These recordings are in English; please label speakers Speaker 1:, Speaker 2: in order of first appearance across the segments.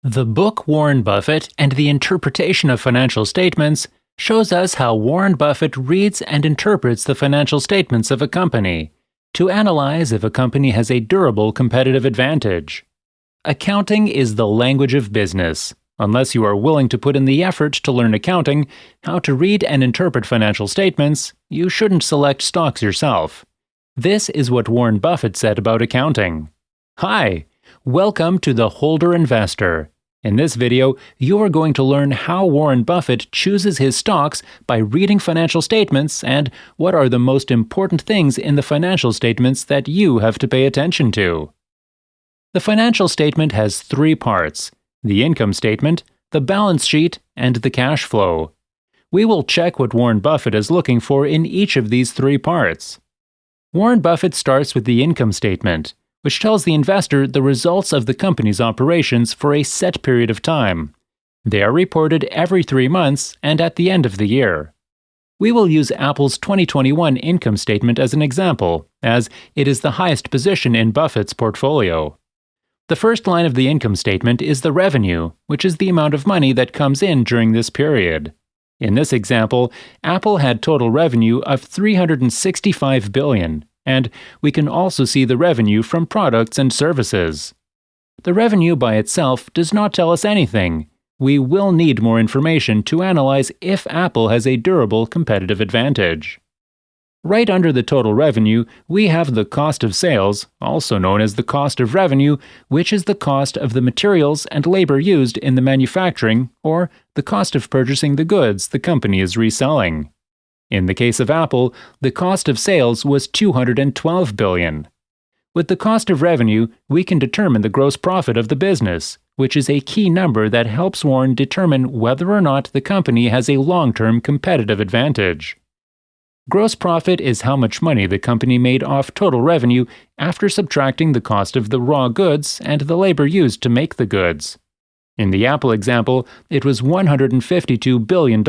Speaker 1: The book Warren Buffett and the Interpretation of Financial Statements shows us how Warren Buffett reads and interprets the financial statements of a company to analyze if a company has a durable competitive advantage. Accounting is the language of business. Unless you are willing to put in the effort to learn accounting, how to read and interpret financial statements, you shouldn't select stocks yourself. This is what Warren Buffett said about accounting. Hi! Welcome to The Holder Investor. In this video, you are going to learn how Warren Buffett chooses his stocks by reading financial statements and what are the most important things in the financial statements that you have to pay attention to. The financial statement has three parts: the income statement, the balance sheet, and the cash flow. We will check what Warren Buffett is looking for in each of these three parts. Warren Buffett starts with the income statement, which tells the investor the results of the company's operations for a set period of time. They are reported every 3 months and at the end of the year. We will use Apple's 2021 income statement as an example, as it is the highest position in Buffett's portfolio. The first line of the income statement is the revenue, which is the amount of money that comes in during this period. In this example, Apple had total revenue of $365 billion. And we can also see the revenue from products and services. The revenue by itself does not tell us anything. We will need more information to analyze if Apple has a durable competitive advantage. Right under the total revenue, we have the cost of sales, also known as the cost of revenue, which is the cost of the materials and labor used in the manufacturing, or the cost of purchasing the goods the company is reselling. In the case of Apple, the cost of sales was $212 billion. With the cost of revenue, we can determine the gross profit of the business, which is a key number that helps Warren determine whether or not the company has a long-term competitive advantage. Gross profit is how much money the company made off total revenue after subtracting the cost of the raw goods and the labor used to make the goods. In the Apple example, it was $152 billion.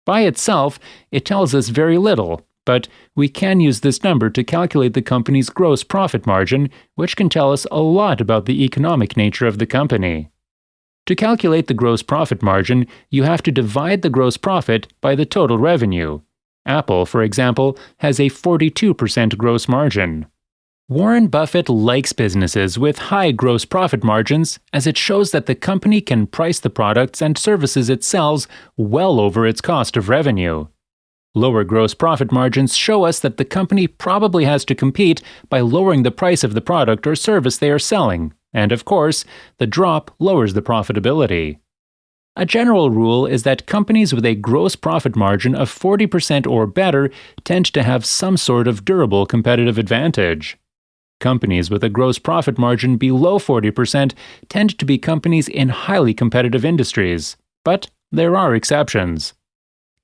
Speaker 1: By itself, it tells us very little, but we can use this number to calculate the company's gross profit margin, which can tell us a lot about the economic nature of the company. To calculate the gross profit margin, you have to divide the gross profit by the total revenue. Apple, for example, has a 42% gross margin. Warren Buffett likes businesses with high gross profit margins, as it shows that the company can price the products and services it sells well over its cost of revenue. Lower gross profit margins show us that the company probably has to compete by lowering the price of the product or service they are selling, and of course, the drop lowers the profitability. A general rule is that companies with a gross profit margin of 40% or better tend to have some sort of durable competitive advantage. Companies with a gross profit margin below 40% tend to be companies in highly competitive industries, but there are exceptions.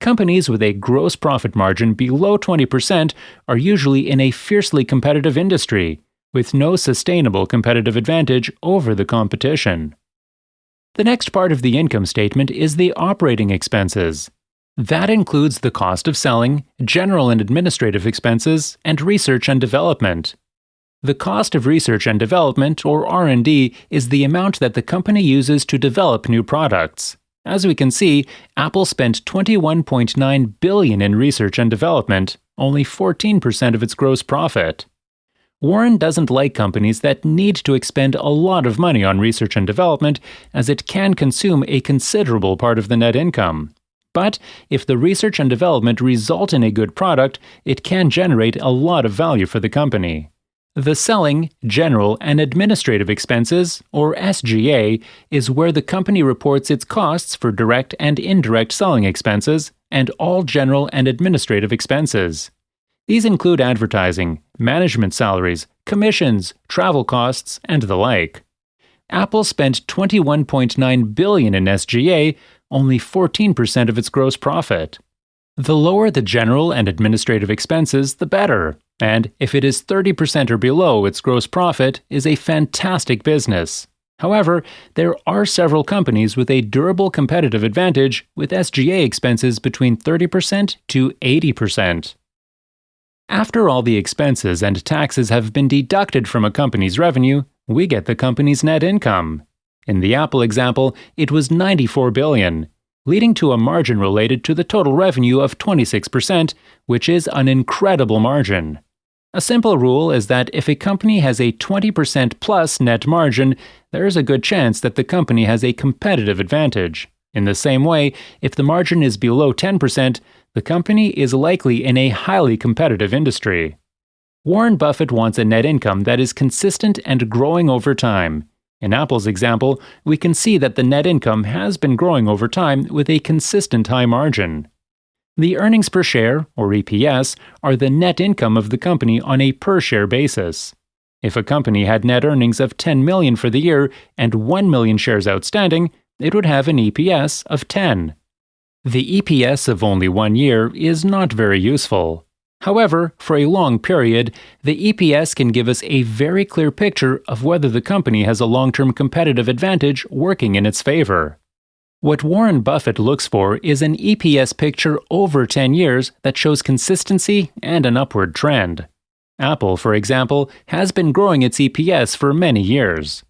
Speaker 1: Companies with a gross profit margin below 20% are usually in a fiercely competitive industry, with no sustainable competitive advantage over the competition. The next part of the income statement is the operating expenses. That includes the cost of selling, general and administrative expenses, and research and development. The cost of research and development, or R&D, is the amount that the company uses to develop new products. As we can see, Apple spent $21.9 billion in research and development, only 14% of its gross profit. Warren doesn't like companies that need to expend a lot of money on research and development, as it can consume a considerable part of the net income. But if the research and development result in a good product, it can generate a lot of value for the company. The selling, general, and administrative expenses, or SG&A, is where the company reports its costs for direct and indirect selling expenses and all general and administrative expenses. These include advertising, management salaries, commissions, travel costs, and the like. Apple spent $21.9 billion in SG&A, only 14% of its gross profit. The lower the general and administrative expenses, the better. And if it is 30% or below its gross profit, is a fantastic business. However, there are several companies with a durable competitive advantage with SG&A expenses between 30% to 80%. After all the expenses and taxes have been deducted from a company's revenue, we get the company's net income. In the Apple example, it was $94 billion, leading to a margin related to the total revenue of 26%, which is an incredible margin. A simple rule is that if a company has a 20% plus net margin, there is a good chance that the company has a competitive advantage. In the same way, if the margin is below 10%, the company is likely in a highly competitive industry. Warren Buffett wants a net income that is consistent and growing over time. In Apple's example, we can see that the net income has been growing over time with a consistent high margin. The earnings per share, or EPS, are the net income of the company on a per-share basis. If a company had net earnings of $10 million for the year and 1 million shares outstanding, it would have an EPS of 10. The EPS of only 1 year is not very useful. However, for a long period, the EPS can give us a very clear picture of whether the company has a long-term competitive advantage working in its favor. What Warren Buffett looks for is an EPS picture over 10 years that shows consistency and an upward trend. Apple, for example, has been growing its EPS for many years.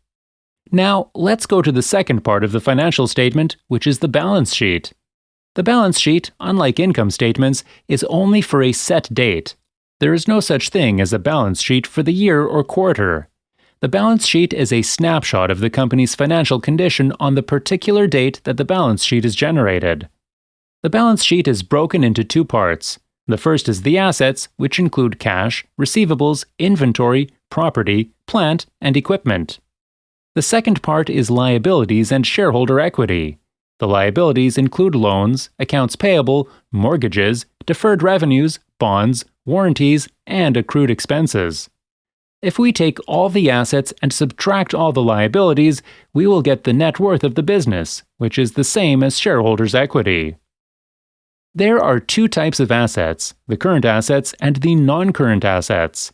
Speaker 1: Now, let's go to the second part of the financial statement, which is the balance sheet. The balance sheet, unlike income statements, is only for a set date. There is no such thing as a balance sheet for the year or quarter. The balance sheet is a snapshot of the company's financial condition on the particular date that the balance sheet is generated. The balance sheet is broken into two parts. The first is the assets, which include cash, receivables, inventory, property, plant, and equipment. The second part is liabilities and shareholder equity. The liabilities include loans, accounts payable, mortgages, deferred revenues, bonds, warranties, and accrued expenses. If we take all the assets and subtract all the liabilities, we will get the net worth of the business, which is the same as shareholders' equity. There are two types of assets, the current assets and the non-current assets.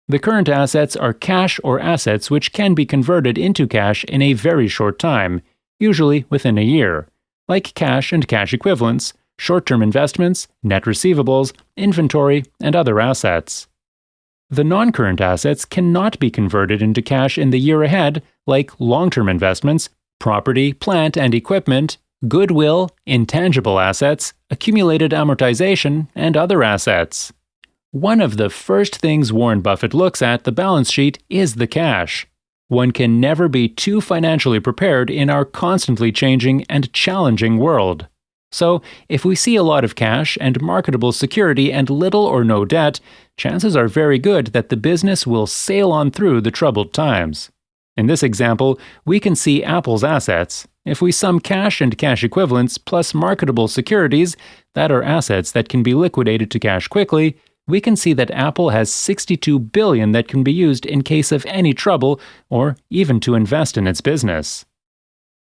Speaker 1: The current assets are cash or assets which can be converted into cash in a very short time, usually within a year, like cash and cash equivalents, short-term investments, net receivables, inventory, and other assets. The non-current assets cannot be converted into cash in the year ahead, like long-term investments, property, plant, and equipment, goodwill, intangible assets, accumulated amortization, and other assets. One of the first things Warren Buffett looks at the balance sheet is the cash. One can never be too financially prepared in our constantly changing and challenging world. So, if we see a lot of cash and marketable security and little or no debt, chances are very good that the business will sail on through the troubled times. In this example, we can see Apple's assets. If we sum cash and cash equivalents plus marketable securities, that are assets that can be liquidated to cash quickly, we can see that Apple has $62 billion that can be used in case of any trouble or even to invest in its business.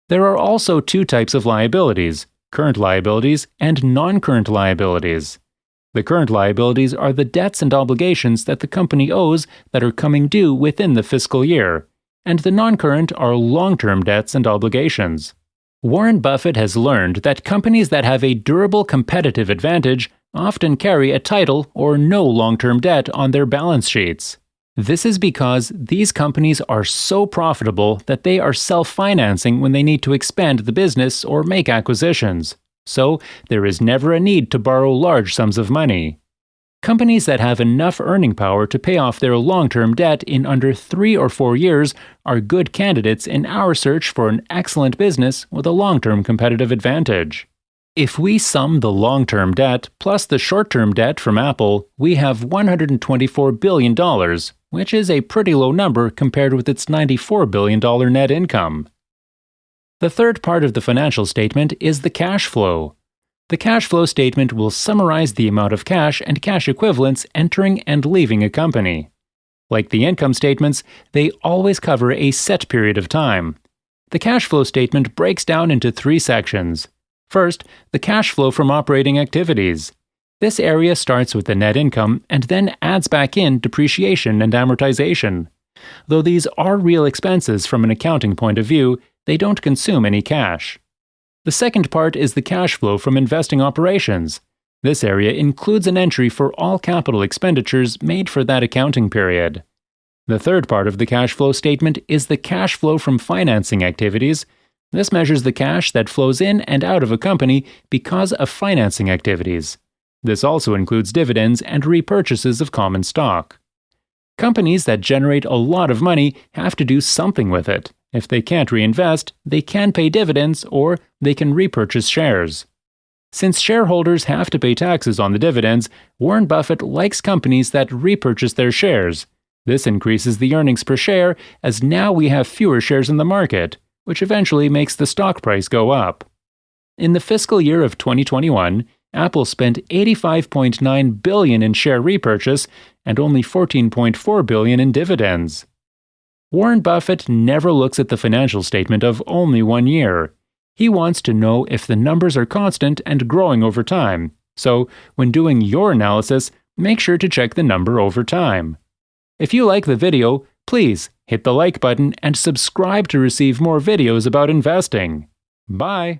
Speaker 1: There are also two types of liabilities: current liabilities and non-current liabilities. The current liabilities are the debts and obligations that the company owes that are coming due within the fiscal year, and the non-current are long-term debts and obligations. Warren Buffett has learned that companies that have a durable competitive advantage often carry a title or no long-term debt on their balance sheets. This is because these companies are so profitable that they are self-financing when they need to expand the business or make acquisitions. So, there is never a need to borrow large sums of money. Companies that have enough earning power to pay off their long-term debt in under 3 or 4 years are good candidates in our search for an excellent business with a long-term competitive advantage. If we sum the long-term debt plus the short-term debt from Apple, we have $124 billion, which is a pretty low number compared with its $94 billion net income. The third part of the financial statement is the cash flow. The cash flow statement will summarize the amount of cash and cash equivalents entering and leaving a company. Like the income statements, they always cover a set period of time. The cash flow statement breaks down into 3 sections. First, the cash flow from operating activities. This area starts with the net income and then adds back in depreciation and amortization. Though these are real expenses from an accounting point of view, they don't consume any cash. The second part is the cash flow from investing operations. This area includes an entry for all capital expenditures made for that accounting period. The third part of the cash flow statement is the cash flow from financing activities. This measures the cash that flows in and out of a company because of financing activities. This also includes dividends and repurchases of common stock. Companies that generate a lot of money have to do something with it. If they can't reinvest, they can pay dividends or they can repurchase shares. Since shareholders have to pay taxes on the dividends, Warren Buffett likes companies that repurchase their shares. This increases the earnings per share as now we have fewer shares in the market, which eventually makes the stock price go up. In the fiscal year of 2021, Apple spent $85.9 billion in share repurchase and only $14.4 billion in dividends. Warren Buffett never looks at the financial statement of only 1 year. He wants to know if the numbers are constant and growing over time. So, when doing your analysis, make sure to check the number over time. If you like the video, please hit the like button and subscribe to receive more videos about investing. Bye!